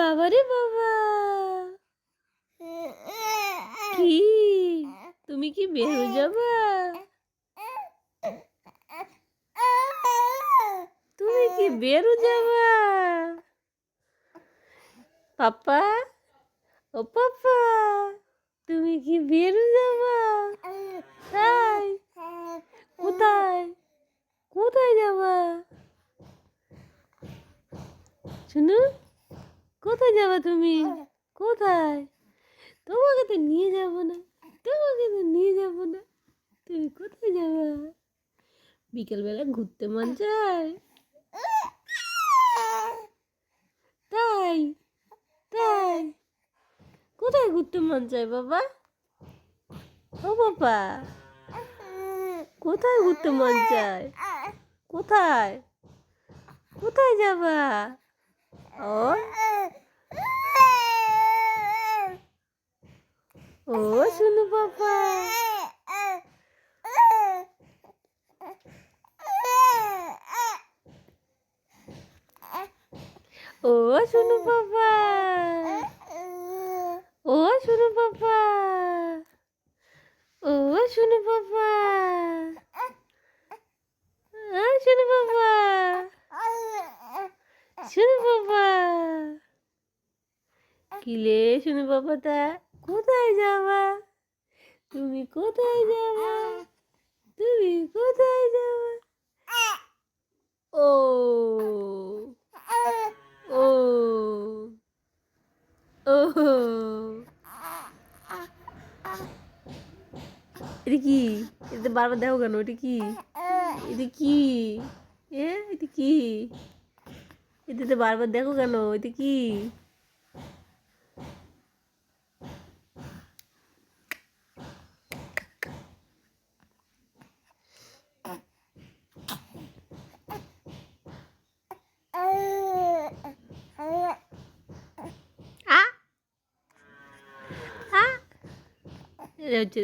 বাবা রে বাবা, কি তুমি কি বের হয়ে যাবা? তুমি কি বের হয়ে যাবা? পাপা, ও পাপা, তুমি কি বের হয়ে যাবা? তাই? কোথায় কোথায় যাবা? শুনু, কোথায় যাবা তুমি? কোথায়? তোমাকে তো নিয়ে যাব না, তোমাকে তো নিয়ে যাব না। তুমি কোথায় যাবা? বিকেলবেলা ঘুরতে মন চায়? তাই? তাই? কোথায় ঘুরতে মন চায় বাবা? ও বাবা, কোথায় ঘুরতে মন চায়? কোথায়? কোথায় যাবা? ও ও শুনু বাবা, ও শুনু বাবা, ও শুনু বাবা, ও শুনু বাবা, শুনু বাবা, শুনু বাবা, কিলে শুনু বাবাটা, কোথায় যাবা? তুমি কোথায় যাবা? তুমি কোথায় যাবা? ও ও ও, এটা কি? এটা বারবার দেখো কেন? এটা কি? এটা কি? এটা কি? এটাতে বারবার দেখো কেন? এটা কি? এটা হচ্ছে